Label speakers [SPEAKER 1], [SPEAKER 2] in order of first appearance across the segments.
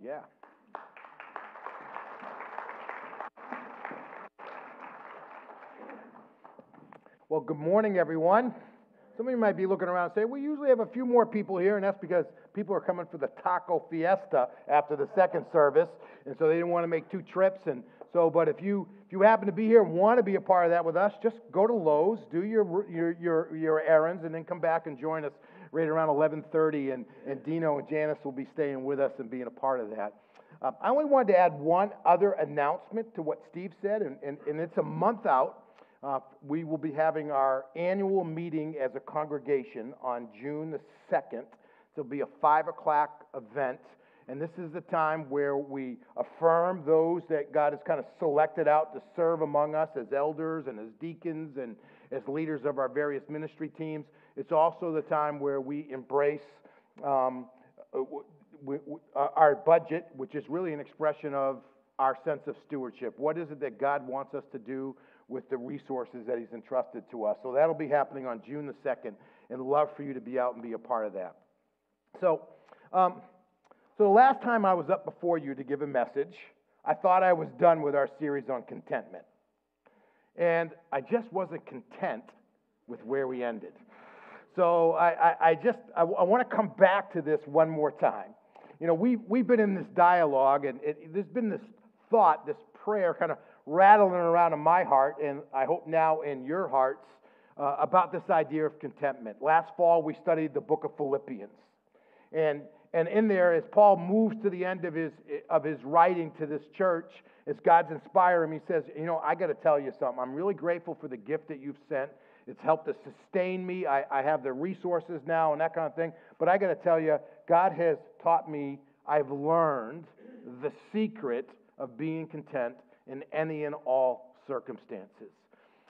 [SPEAKER 1] Yeah. Well, good morning, everyone. Some of you might be looking around and say, we usually have a few more people here, and that's because people are coming for the taco fiesta after the second service, and so they didn't want to make two trips. And so, but if you happen to be here and want to be a part of that with us, just go to Lowe's, do your errands, and then come back and join us right around 11:30. And Dino and Janice will be staying with us and being a part of that. I only wanted to add one other announcement to what Steve said, and it's a month out. We will be having our annual meeting as a congregation on June the 2nd. It'll be a 5 o'clock event, and this is the time where we affirm those that God has kind of selected out to serve among us as elders and as deacons and as leaders of our various ministry teams. It's also the time where we embrace our budget, which is really an expression of our sense of stewardship. What is it that God wants us to do with the resources that He's entrusted to us? So that'll be happening on June the 2nd, and love for you to be out and be a part of that. So the last time I was up before you to give a message, I thought I was done with our series on contentment. And I just wasn't content with where we ended. So I want to come back to this one more time. You know, we've been in this dialogue, and there's been this thought, this prayer kind of rattling around in my heart, and I hope now in your hearts, about this idea of contentment. Last fall, we studied the book of Philippians. And in there, as Paul moves to the end of his writing to this church, as God's inspiring him, he says, you know, I got to tell you something. I'm really grateful for the gift that you've sent. It's helped to sustain me. I have the resources now and that kind of thing. But I got to tell you, God has taught me, I've learned the secret of being content in any and all circumstances.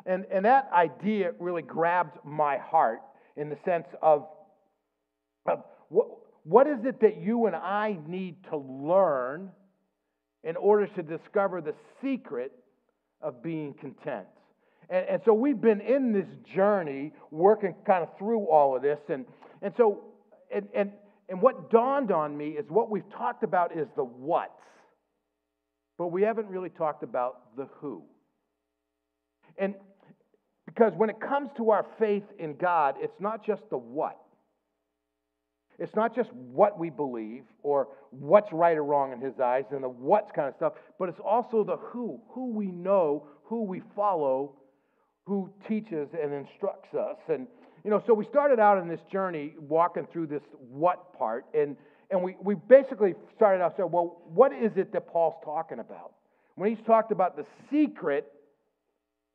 [SPEAKER 1] And that idea really grabbed my heart in the sense of what is it that you and I need to learn in order to discover the secret of being content. And so we've been in this journey working kind of through all of this. And what dawned on me is what we've talked about is the what's, but we haven't really talked about the who. And because when it comes to our faith in God, it's not just the what. It's not just what we believe or what's right or wrong in His eyes and the what's kind of stuff, but it's also the who we know, who we follow, who teaches and instructs us. And, you know, so we started out in this journey walking through this what part, and we basically started out saying, well, what is it that Paul's talking about? When he's talked about the secret,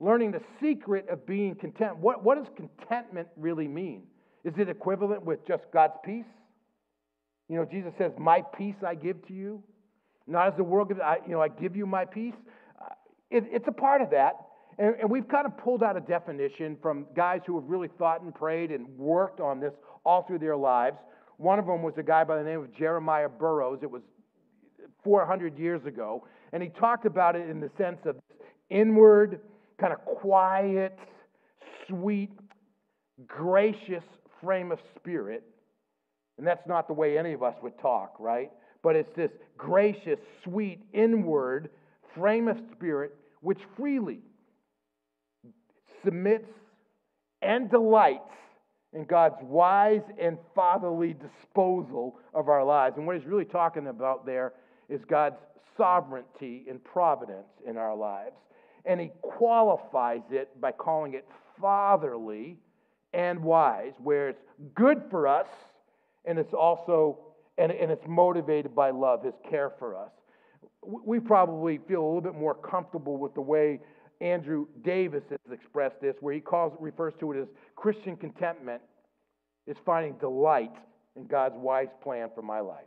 [SPEAKER 1] learning the secret of being content, what does contentment really mean? Is it equivalent with just God's peace? You know, Jesus says, my peace I give to you. Not as the world gives, I give you my peace. It's a part of that. And we've kind of pulled out a definition from guys who have really thought and prayed and worked on this all through their lives. One of them was a guy by the name of Jeremiah Burroughs. It was 400 years ago. And he talked about it in the sense of inward, kind of quiet, sweet, gracious frame of spirit. And that's not the way any of us would talk, right? But it's this gracious, sweet, inward frame of spirit which freely submits and delights in God's wise and fatherly disposal of our lives. And what he's really talking about there is God's sovereignty and providence in our lives. And he qualifies it by calling it fatherly and wise, where it's good for us, and it's also, and it's motivated by love, his care for us. We probably feel a little bit more comfortable with the way Andrew Davis has expressed this, where he refers to it as Christian contentment is finding delight in God's wise plan for my life.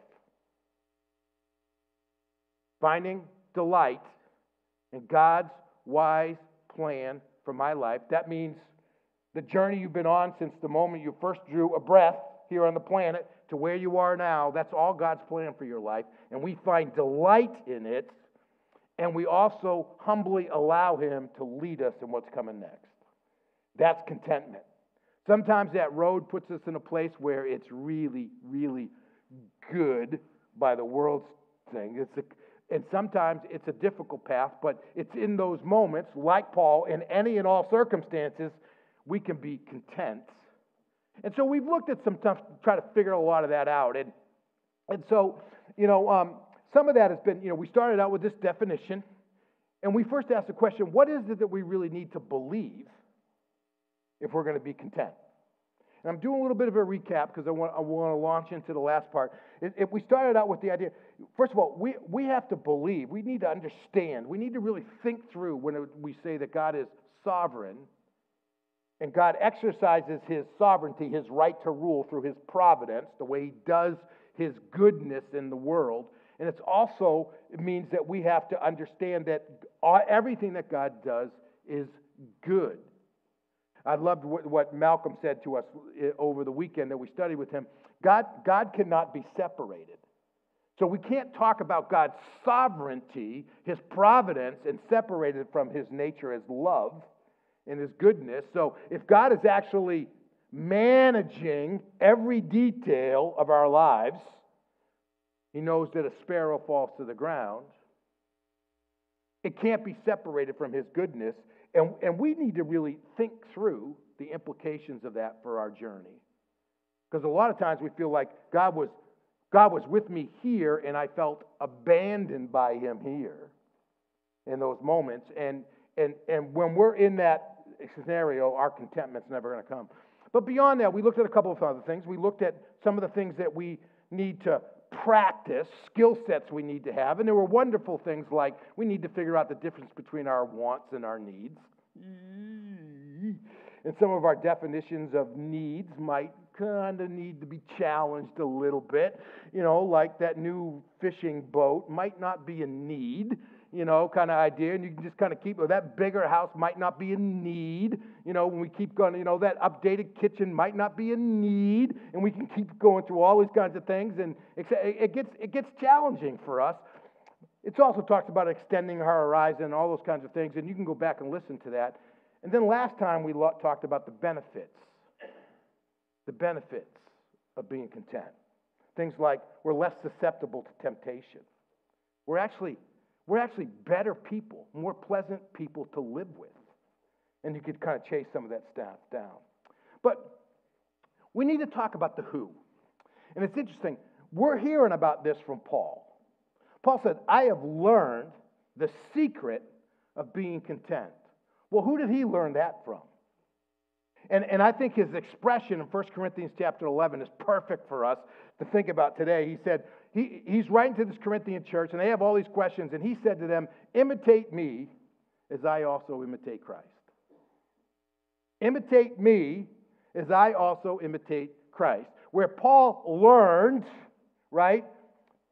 [SPEAKER 1] Finding delight in God's wise plan for my life. That means the journey you've been on since the moment you first drew a breath here on the planet to where you are now, that's all God's plan for your life. And we find delight in it, and we also humbly allow Him to lead us in what's coming next. That's contentment. Sometimes that road puts us in a place where it's really, really good by the world's thing. And sometimes it's a difficult path, but it's in those moments, like Paul, in any and all circumstances, we can be content. And so we've looked at some stuff to try to figure a lot of that out. And so, some of that has been, we started out with this definition, and we first asked the question, what is it that we really need to believe if we're going to be content? And I'm doing a little bit of a recap because I want to launch into the last part. If we started out with the idea, first of all, we have to believe, we need to understand, we need to really think through when we say that God is sovereign, and God exercises his sovereignty, his right to rule through his providence, the way he does his goodness in the world. And it means that we have to understand that everything that God does is good. I loved what Malcolm said to us over the weekend that we studied with him. God cannot be separated. So we can't talk about God's sovereignty, his providence, and separate it from his nature as love and his goodness. So if God is actually managing every detail of our lives, he knows that a sparrow falls to the ground. It can't be separated from his goodness. And we need to really think through the implications of that for our journey. Because a lot of times we feel like God was with me here and I felt abandoned by him here in those moments. And when we're in that scenario, our contentment's never going to come. But beyond that, we looked at a couple of other things. We looked at some of the things that we need to practice, skill sets we need to have. And there were wonderful things like we need to figure out the difference between our wants and our needs. And some of our definitions of needs might kind of need to be challenged a little bit. Like that new fishing boat might not be a need, kind of idea. And you can just kind of keep, or that bigger house might not be a need. When we keep going, that updated kitchen might not be a need. And we can keep going through all these kinds of things. And it gets challenging for us. It's also talks about extending our horizon, all those kinds of things. And you can go back and listen to that. And then last time we talked about the benefits of being content. Things like we're less susceptible to temptation. We're actually better people, more pleasant people to live with. And you could kind of chase some of that stuff down. But we need to talk about the who. And it's interesting. We're hearing about this from Paul. Paul said, I have learned the secret of being content. Well, who did he learn that from? And I think his expression in 1 Corinthians chapter 11 is perfect for us to think about today. He said, he's writing to this Corinthian church, and they have all these questions, and he said to them, imitate me as I also imitate Christ. Imitate me as I also imitate Christ. Where Paul learned, right,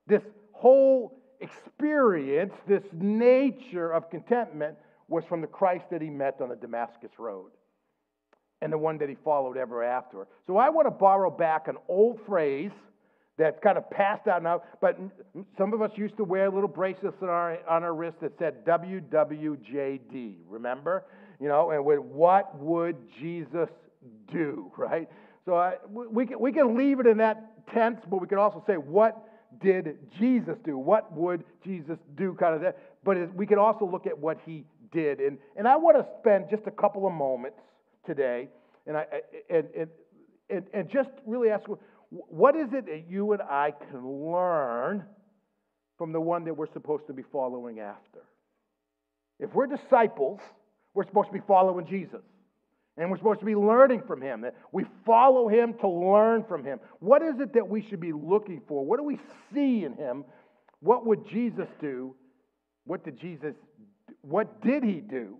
[SPEAKER 1] this whole experience, this nature of contentment was from the Christ that he met on the Damascus Road and the one that he followed ever after. So I want to borrow back an old phrase that's kind of passed out now, but some of us used to wear little bracelets on our wrist that said WWJD, remember? And with what would Jesus do, right? So we can leave it in that tense, but we can also say, what did Jesus do? What would Jesus do, kind of that. But we can also look at what he did. And I want to spend just a couple of moments today and just really ask, what is it that you and I can learn from the one that we're supposed to be following after? If we're disciples, we're supposed to be following Jesus. And we're supposed to be learning from him. That we follow him to learn from him. What is it that we should be looking for? What do we see in him? What would Jesus do? What did he do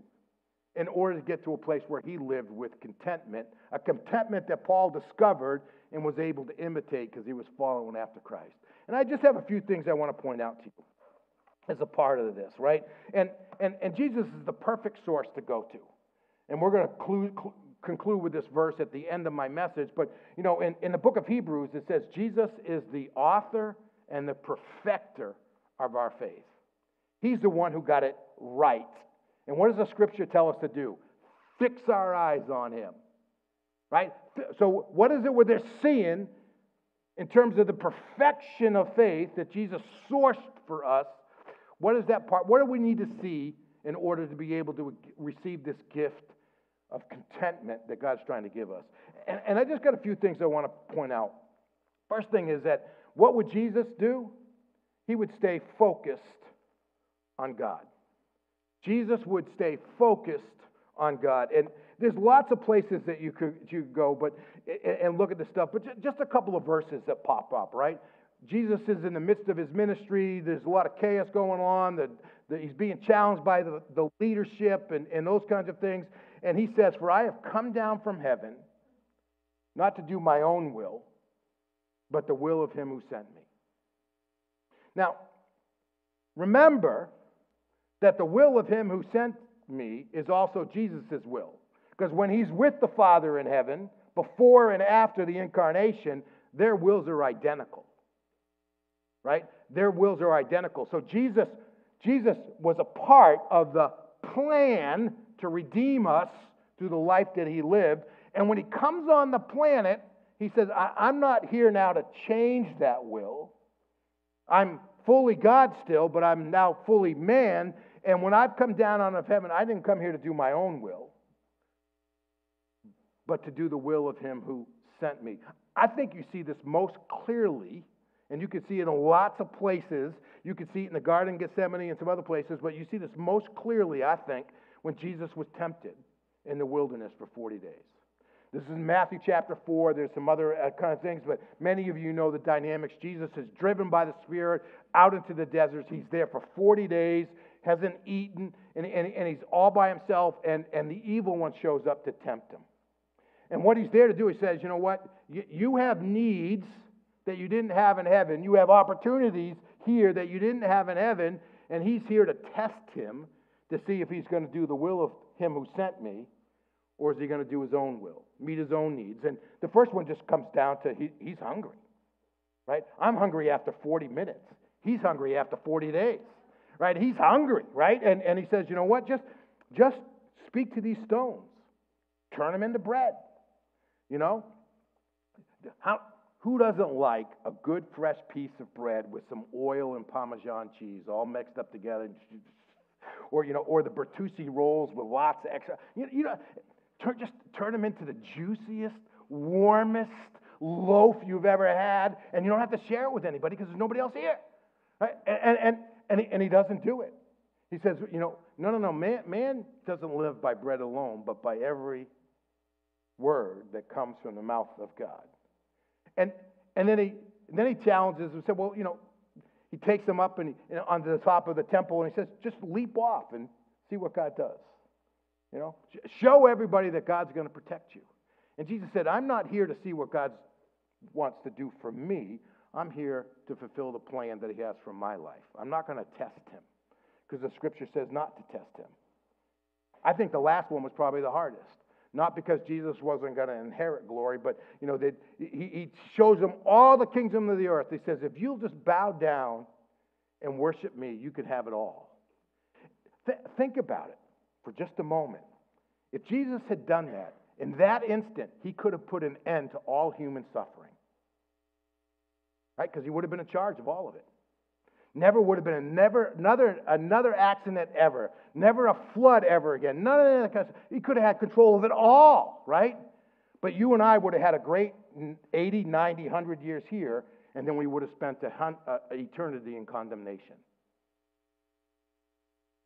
[SPEAKER 1] in order to get to a place where he lived with contentment? A contentment that Paul discovered and was able to imitate because he was following after Christ. And I just have a few things I want to point out to you as a part of this, right? And Jesus is the perfect source to go to. And we're going to conclude with this verse at the end of my message. But, in the book of Hebrews, it says, Jesus is the author and the perfecter of our faith. He's the one who got it right. And what does the scripture tell us to do? Fix our eyes on him. Right? So what is it where they're seeing in terms of the perfection of faith that Jesus sourced for us, what is that part? What do we need to see in order to be able to receive this gift of contentment that God's trying to give us? And I just got a few things I want to point out. First thing is that what would Jesus do? He would stay focused on God. Jesus would stay focused on God. And there's lots of places that you could go and look at this stuff, but just a couple of verses that pop up, right? Jesus is in the midst of his ministry. There's a lot of chaos going on. He's being challenged by the leadership and those kinds of things. And he says, "For I have come down from heaven, not to do my own will, but the will of him who sent me." Now, remember that the will of him who sent me is also Jesus' will. Because when he's with the Father in heaven, before and after the incarnation, their wills are identical. Right? Their wills are identical. So Jesus was a part of the plan to redeem us through the life that he lived. And when he comes on the planet, he says, I'm not here now to change that will. I'm fully God still, but I'm now fully man. And when I've come down out of heaven, I didn't come here to do my own will, but to do the will of him who sent me. I think you see this most clearly, and you can see it in lots of places. You can see it in the Garden of Gethsemane and some other places, but you see this most clearly, I think, when Jesus was tempted in the wilderness for 40 days. This is in Matthew chapter 4. There's some other kind of things, but many of you know the dynamics. Jesus is driven by the Spirit out into the deserts. He's there for 40 days, hasn't eaten, and he's all by himself, and the evil one shows up to tempt him. And what he's there to do, he says, you know what? You have needs that you didn't have in heaven. You have opportunities here that you didn't have in heaven, and he's here to test him to see if he's going to do the will of him who sent me, or is he going to do his own will, meet his own needs? And the first one just comes down to he's hungry, right? I'm hungry after 40 minutes. He's hungry after 40 days, right? He's hungry, right? And he says, you know what? Just speak to these stones. Turn them into bread, you know? Who doesn't like a good fresh piece of bread with some oil and Parmesan cheese all mixed up together? Or the Bertucci rolls with lots of extra. Just turn them into the juiciest, warmest loaf you've ever had, and you don't have to share it with anybody because there's nobody else here. Right? And he doesn't do it. He says, no. Man doesn't live by bread alone, but by every word that comes from the mouth of God. And then he challenges and said, well, he takes them up and onto the top of the temple, and he says, just leap off and see what God does. Show everybody that God's going to protect you. And Jesus said, I'm not here to see what God wants to do for me. I'm here to fulfill the plan that he has for my life. I'm not going to test him because the scripture says not to test him. I think the last one was probably the hardest. Not because Jesus wasn't going to inherit glory, but he shows them all the kingdom of the earth. He says, if you'll just bow down and worship me, you can have it all. Think about it for just a moment. If Jesus had done that, in that instant, he could have put an end to all human suffering. Right? Because he would have been in charge of all of it. Never would have been another accident ever. Never a flood ever again. None of that kind of stuff. He could have had control of it all, right? But you and I would have had a great 80, 90, 100 years here, and then we would have spent eternity in condemnation.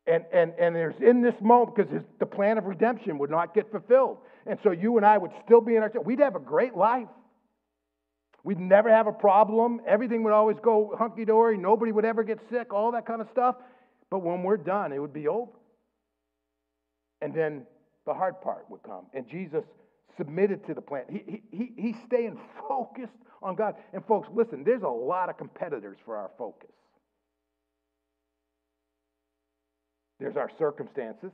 [SPEAKER 1] And there's in this moment, because the plan of redemption would not get fulfilled. And so you and I would still be in our... We'd have a great life. We'd never have a problem. Everything would always go hunky-dory. Nobody would ever get sick, all that kind of stuff. But when we're done, it would be over. And then the hard part would come. And Jesus submitted to the plan. He's staying focused on God. And folks, listen, there's a lot of competitors for our focus. There's our circumstances.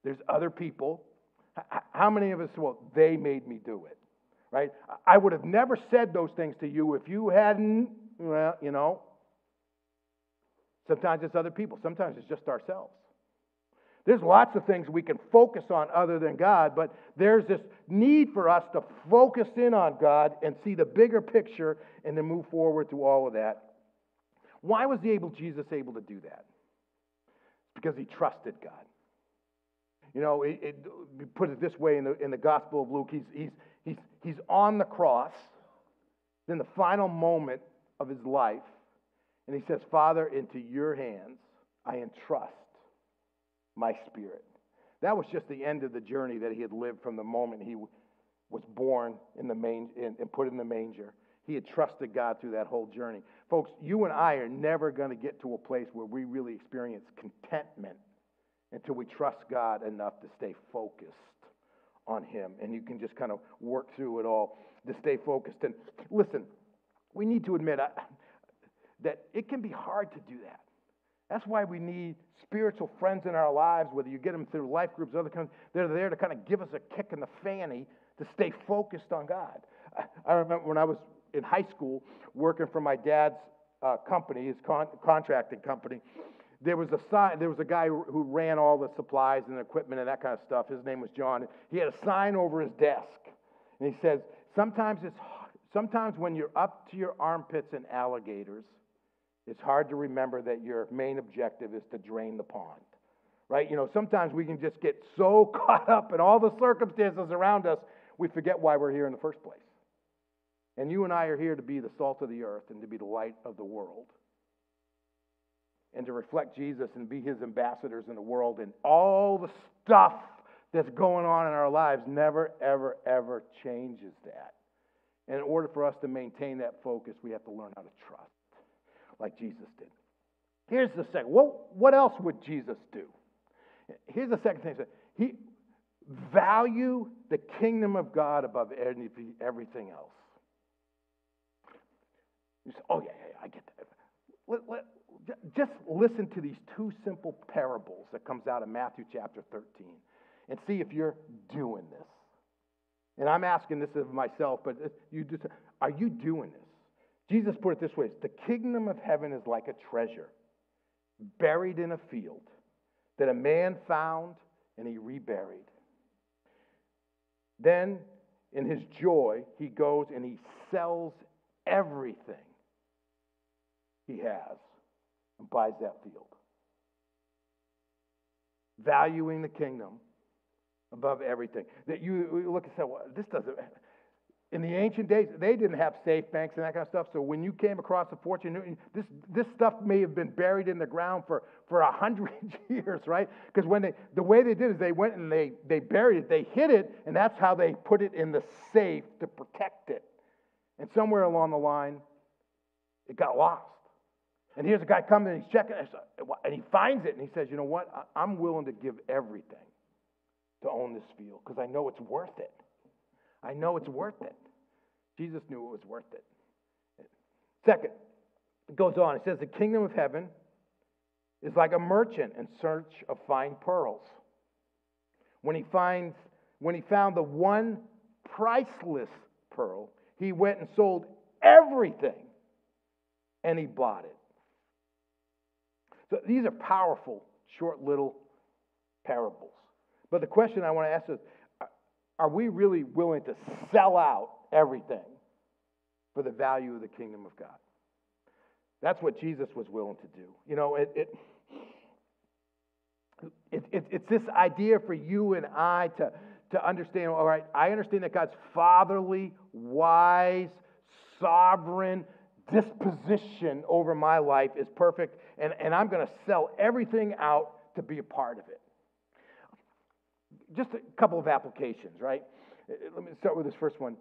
[SPEAKER 1] There's other people. How many of us, well, they made me do it, right? I would have never said those things to you if you hadn't, well, Sometimes it's other people. Sometimes it's just ourselves. There's lots of things we can focus on other than God, but there's this need for us to focus in on God and see the bigger picture and then move forward through all of that. Why was Jesus able to do that? Because he trusted God. You know, we put it this way in the Gospel of Luke. He's on the cross, in the final moment of his life, and he says, "Father, into your hands I entrust my spirit." That was just the end of the journey that he had lived from the moment he was born in the and put in the manger. He had trusted God through that whole journey. Folks, you and I are never going to get to a place where we really experience contentment until we trust God enough to stay focused on him. And you can just kind of work through it all to stay focused. And listen, we need to admit that it can be hard to do that. That's why we need spiritual friends in our lives, whether you get them through life groups or other kinds. They're there to kind of give us a kick in the fanny to stay focused on God. I remember when I was in high school working for my dad's company, his contracting company. There was a guy who ran all the supplies and equipment and that kind of stuff. His name was John. He had a sign over his desk, and he says, sometimes when you're up to your armpits in alligators, it's hard to remember that your main objective is to drain the pond, right? You know, sometimes we can just get so caught up in all the circumstances around us, we forget why we're here in the first place. And you and I are here to be the salt of the earth and to be the light of the world, and to reflect Jesus and be his ambassadors in the world. And all the stuff that's going on in our lives never, ever, ever changes that. And in order for us to maintain that focus, we have to learn how to trust, like Jesus did. Here's the second. What else would Jesus do? Here's the second thing. He value the kingdom of God above everything else. You say, oh, yeah, I get that. Just listen to these two simple parables that comes out of Matthew chapter 13 and see if you're doing this. And I'm asking this of myself, but are you doing this? Jesus put it this way: the kingdom of heaven is like a treasure buried in a field that a man found and he reburied. Then, in his joy, he goes and he sells everything he has and buys that field. Valuing the kingdom above everything. That you look and say, well, this doesn't. In the ancient days, they didn't have safe banks and that kind of stuff. So when you came across a fortune, this stuff may have been buried in the ground for 100 years, right? Because the way they did is they went and they buried it, they hid it, and that's how they put it in the safe to protect it. And somewhere along the line, it got lost. And here's a guy coming and he's checking, and he finds it, and he says, you know what? I'm willing to give everything to own this field because I know it's worth it. I know it's worth it. Jesus knew it was worth it. Second, it goes on. It says the kingdom of heaven is like a merchant in search of fine pearls. When he found the one priceless pearl, he went and sold everything and he bought it. So these are powerful, short little parables. But the question I want to ask is, are we really willing to sell out everything for the value of the kingdom of God? That's what Jesus was willing to do. You know, it's this idea for you and I to understand, all right, I understand that God's fatherly, wise, sovereign disposition over my life is perfect, and I'm going to sell everything out to be a part of it. Just a couple of applications, right? Let me start with this first one.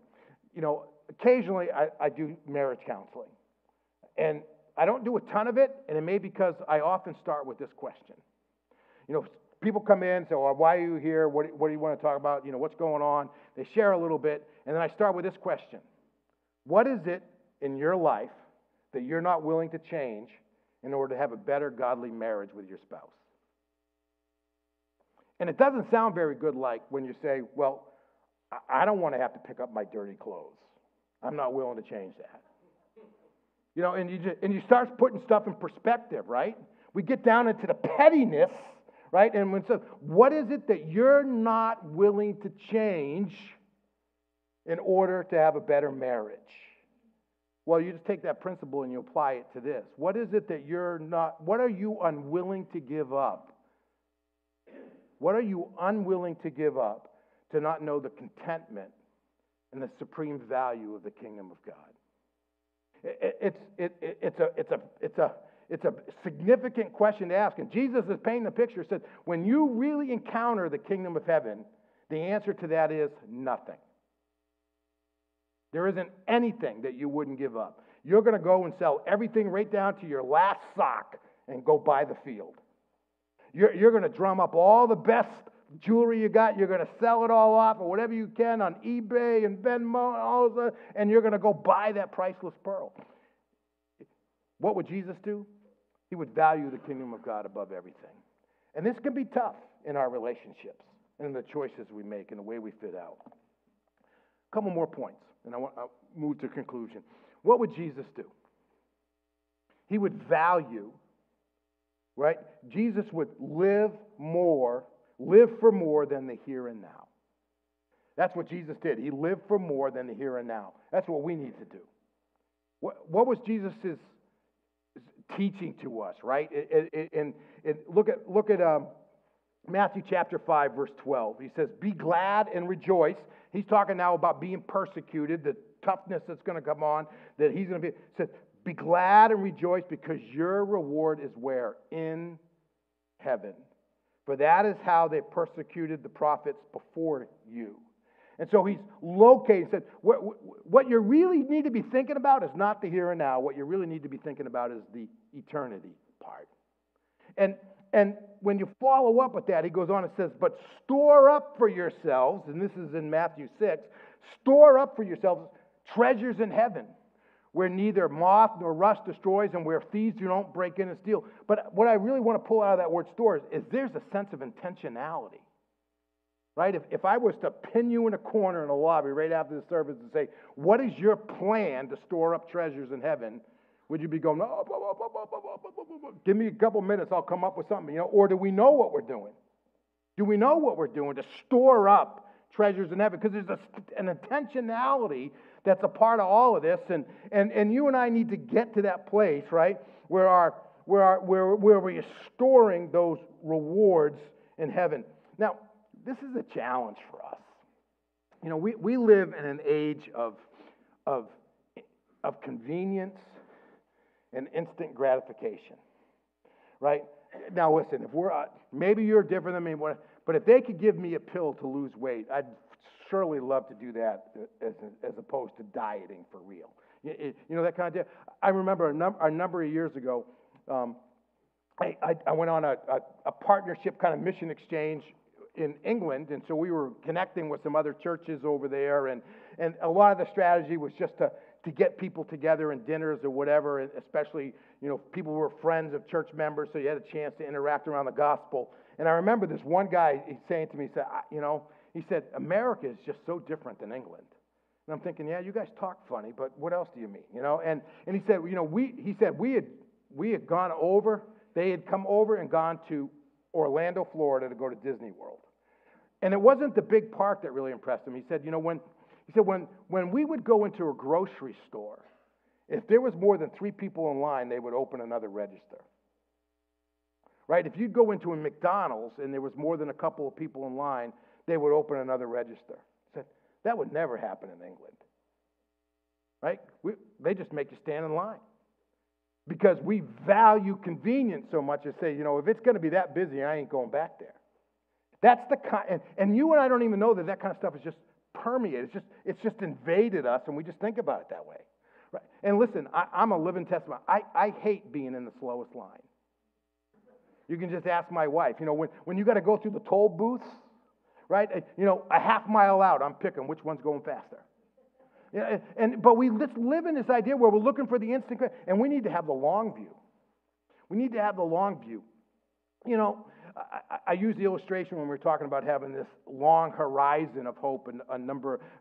[SPEAKER 1] You know, occasionally I do marriage counseling. And I don't do a ton of it, and it may be because I often start with this question. You know, people come in and say, well, why are you here? What do you want to talk about? You know, what's going on? They share a little bit, and then I start with this question. What is it in your life that you're not willing to change in order to have a better godly marriage with your spouse? And it doesn't sound very good, like when you say, well, I don't want to have to pick up my dirty clothes. I'm not willing to change that. You know, and you start putting stuff in perspective, right? We get down into the pettiness, right? And when so, what is it that you're not willing to change in order to have a better marriage? Well, you just take that principle and you apply it to this. What is it that what are you unwilling to give up? What are you unwilling to give up to not know the contentment and the supreme value of the kingdom of God? It's a significant question to ask. And Jesus is painting the picture. He said, when you really encounter the kingdom of heaven, the answer to that is nothing. There isn't anything that you wouldn't give up. You're going to go and sell everything right down to your last sock and go buy the field. You're going to drum up all the best jewelry you got. You're going to sell it all off or whatever you can on eBay and Venmo and all of that, and you're going to go buy that priceless pearl. What would Jesus do? He would value the kingdom of God above everything. And this can be tough in our relationships and in the choices we make and the way we fit out. A couple more points, and I'll move to conclusion. What would Jesus do? He would value, right? Jesus would live for more than the here and now. That's what Jesus did. He lived for more than the here and now. That's what we need to do. What was Jesus' teaching to us, right? And look at Matthew chapter 5, verse 12. He says, be glad and rejoice. He's talking now about being persecuted, the toughness that's going to come on, that he's going to be. He says, be glad and rejoice because your reward is where? In heaven. For that is how they persecuted the prophets before you. And so he's located, said, what you really need to be thinking about is not the here and now. What you really need to be thinking about is the eternity part. And when you follow up with that, he goes on and says, but store up for yourselves, and this is in Matthew 6, store up for yourselves treasures in heaven, where neither moth nor rust destroys and where thieves do not break in and steal. But what I really want to pull out of that word store is there's a sense of intentionality. Right? If I was to pin you in a corner in the lobby right after the service and say, what is your plan to store up treasures in heaven? Would you be going, oh, blah, blah, blah, blah, blah, blah, blah, blah. Give me a couple minutes, I'll come up with something, Or do we know what we're doing? Do we know what we're doing to store up treasures in heaven? Because there's an intentionality that's a part of all of this, and you and I need to get to that place, right, where we're storing those rewards in heaven. Now, this is a challenge for us. We live in an age of convenience and instant gratification, right? Now, listen, if maybe you're different than me, but if they could give me a pill to lose weight, I'd surely love to do that as opposed to dieting for real. That kind of deal. I remember a number of years ago, I went on a partnership kind of mission exchange in England, and so we were connecting with some other churches over there, and a lot of the strategy was just to get people together in dinners or whatever, and especially, people who were friends of church members, so you had a chance to interact around the gospel. And I remember this one guy saying to me, he said, America is just so different than England. And I'm thinking, yeah, you guys talk funny, but what else do you mean? And he said, we had gone over, they had come over and gone to Orlando, Florida to go to Disney World. And it wasn't the big park that really impressed him. He said, when we would go into a grocery store, if there was more than 3 people in line, they would open another register. Right? If you'd go into a McDonald's and there was more than a couple of people in line, they would open another register. He said, that would never happen in England. Right? They just make you stand in line. Because we value convenience so much as say, if it's going to be that busy, I ain't going back there. That's the kind, and you and I don't even know that kind of stuff is just permeated. It's just invaded us, and we just think about it that way. Right? And listen, I'm a living testament. I hate being in the slowest line. You can just ask my wife. When you got to go through the toll booths, right? A half mile out, I'm picking which one's going faster. But we just live in this idea where we're looking for the instant, and we need to have the long view. We need to have the long view. I used the illustration when we were talking about having this long horizon of hope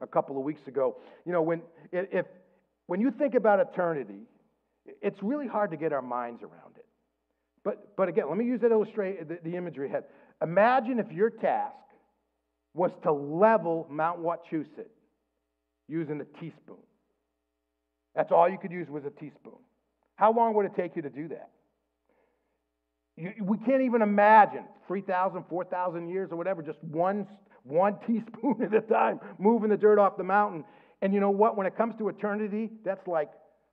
[SPEAKER 1] a couple of weeks ago. When you think about eternity, it's really hard to get our minds around it. But again, let me use that illustrate the imagery ahead. Imagine if your task was to level Mount Wachusett using a teaspoon. That's all you could use was a teaspoon. How long would it take you to do that? We can't even imagine 3,000, 4,000 years or whatever, just one teaspoon at a time, moving the dirt off the mountain. And you know what? When it comes to eternity, that's like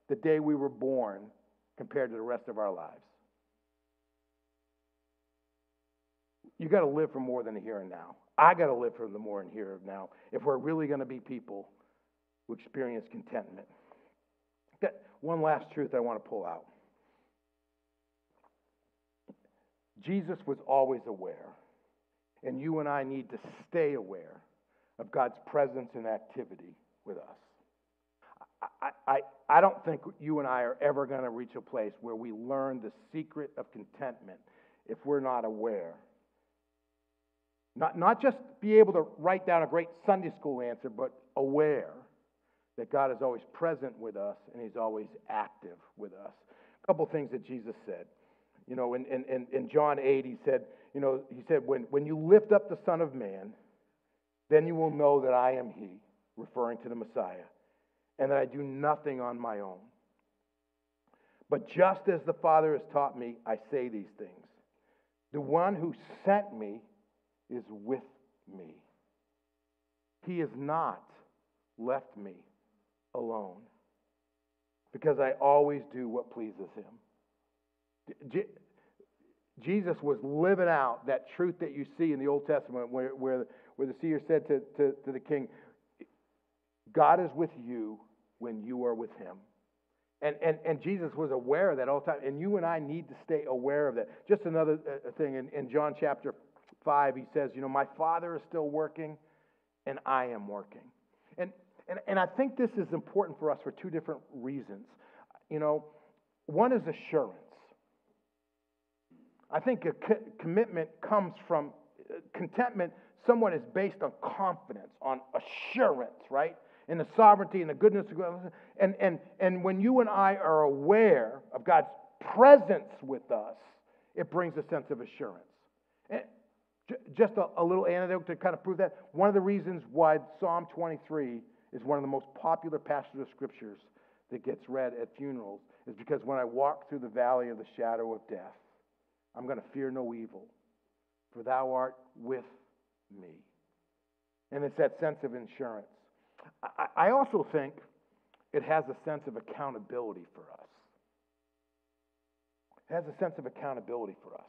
[SPEAKER 1] the day we were born compared to the rest of our lives. You got to live for more than the here and now. I got to live for the more and here and now if we're really going to be people who experience contentment. Got one last truth I want to pull out. Jesus was always aware, and you and I need to stay aware of God's presence and activity with us. I don't think you and I are ever going to reach a place where we learn the secret of contentment if we're not aware. Not just be able to write down a great Sunday school answer, but aware that God is always present with us and He's always active with us. A couple things that Jesus said. You know, in John 8, He said, when you lift up the Son of Man, then you will know that I am He, referring to the Messiah, and that I do nothing on my own. But just as the Father has taught me, I say these things. The one who sent me is with me. He has not left me alone, because I always do what pleases Him. Jesus was living out that truth that you see in the Old Testament where the seer said to the king, God is with you when you are with Him. And Jesus was aware of that all the time. And you and I need to stay aware of that. Just another thing, in John chapter 5, He says, my Father is still working and I am working. And I think this is important for us for two different reasons. One is assurance. I think a commitment comes from contentment. Someone is based on confidence, on assurance, right? In the sovereignty and the goodness of God. And when you and I are aware of God's presence with us, it brings a sense of assurance. And just a little anecdote to kind of prove that. One of the reasons why Psalm 23 is one of the most popular passages of scriptures that gets read at funerals is because when I walk through the valley of the shadow of death, I'm going to fear no evil, for thou art with me. And it's that sense of insurance. I also think it has a sense of accountability for us. It has a sense of accountability for us.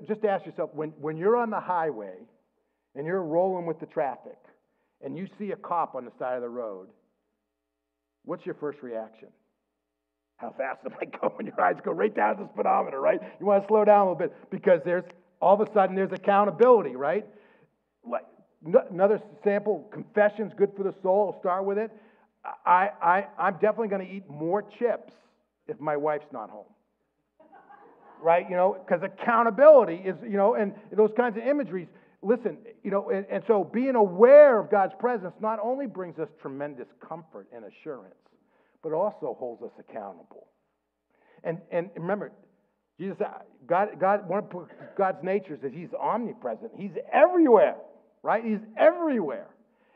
[SPEAKER 1] Just ask yourself, when you're on the highway and you're rolling with the traffic and you see a cop on the side of the road, what's your first reaction? How fast am I going? Your eyes go right down to the speedometer, right? You want to slow down a little bit because all of a sudden there's accountability, right? Like another sample, confession's good for the soul. I'll start with it. I'm definitely going to eat more chips if my wife's not home, right? Because accountability is, and those kinds of imageries. Listen, and so being aware of God's presence not only brings us tremendous comfort and assurance, but also holds us accountable. And remember, Jesus, one of God's natures is He's omnipresent. He's everywhere, right? He's everywhere.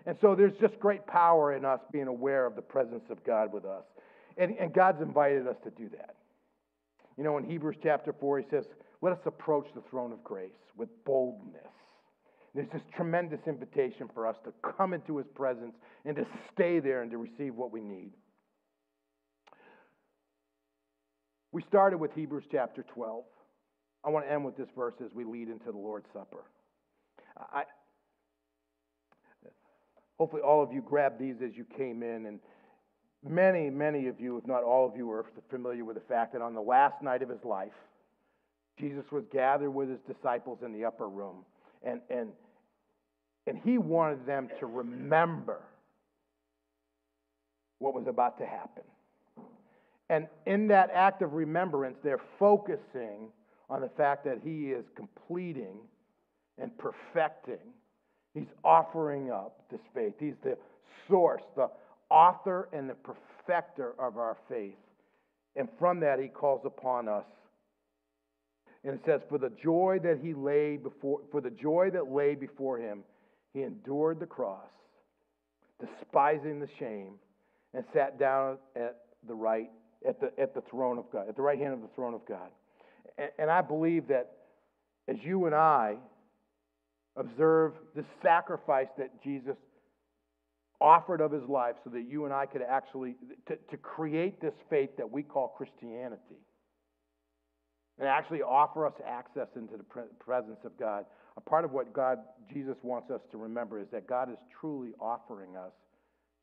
[SPEAKER 1] And so there's just great power in us being aware of the presence of God with us. And God's invited us to do that. In Hebrews chapter 4, He says, let us approach the throne of grace with boldness. There's this tremendous invitation for us to come into His presence and to stay there and to receive what we need. We started with Hebrews chapter 12. I want to end with this verse as we lead into the Lord's Supper. Hopefully all of you grabbed these as you came in, and many, many of you, if not all of you, are familiar with the fact that on the last night of His life, Jesus was gathered with His disciples in the upper room, and He wanted them to remember what was about to happen. And in that act of remembrance, they're focusing on the fact that He is completing and perfecting. He's offering up this faith. He's the source, the author and the perfecter of our faith. And from that, he calls upon us. And it says, for the joy that lay before him, he endured the cross, despising the shame, and sat down at the right throne of God, at the right hand of the throne of God. And I believe that as you and I observe the sacrifice that Jesus offered of his life so that you and I could actually, to create this faith that we call Christianity, and actually offer us access into the presence of God. A part of what Jesus wants us to remember is that God is truly offering us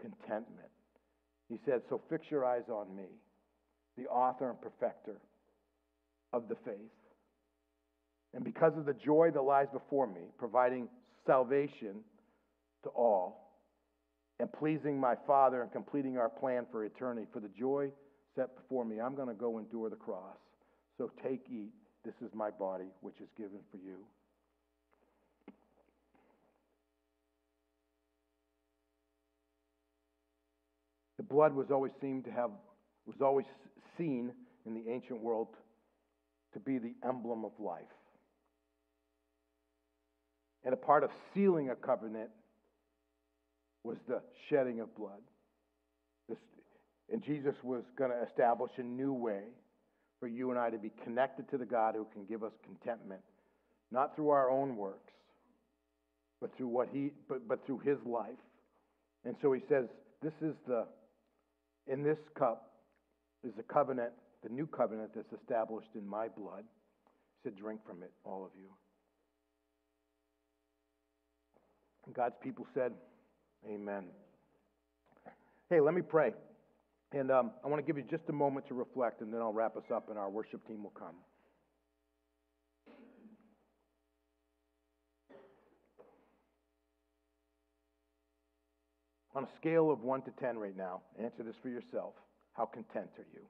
[SPEAKER 1] contentment. He said, so fix your eyes on me, the author and perfecter of the faith. And because of the joy that lies before me, providing salvation to all, and pleasing my Father and completing our plan for eternity, for the joy set before me, I'm going to go endure the cross. So take, eat, this is my body, which is given for you. The blood was always seen in the ancient world to be the emblem of life. And a part of sealing a covenant was the shedding of blood. And Jesus was going to establish a new way for you and I to be connected to the God who can give us contentment, not through our own works, but through but through his life. And so he says, in this cup is the covenant, the new covenant that's established in my blood. He said, drink from it, all of you. And God's people said, amen. Hey, let me pray. And I want to give you just a moment to reflect, and then I'll wrap us up, and our worship team will come. On a scale of 1 to 10 right now, answer this for yourself. How content are you?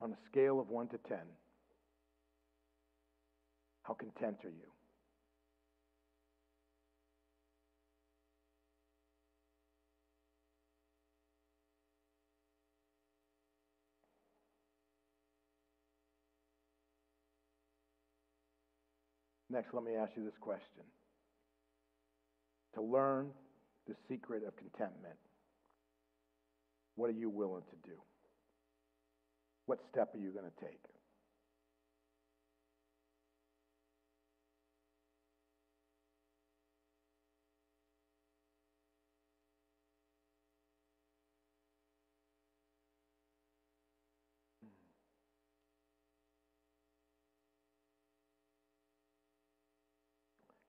[SPEAKER 1] On a scale of 1 to 10, how content are you? Next, let me ask you this question. To learn the secret of contentment, what are you willing to do? What step are you going to take?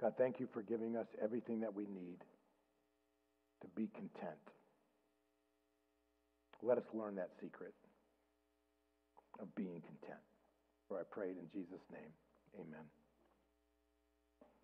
[SPEAKER 1] God, thank you for giving us everything that we need to be content. Let us learn that secret of being content. For I prayed in Jesus' name, amen.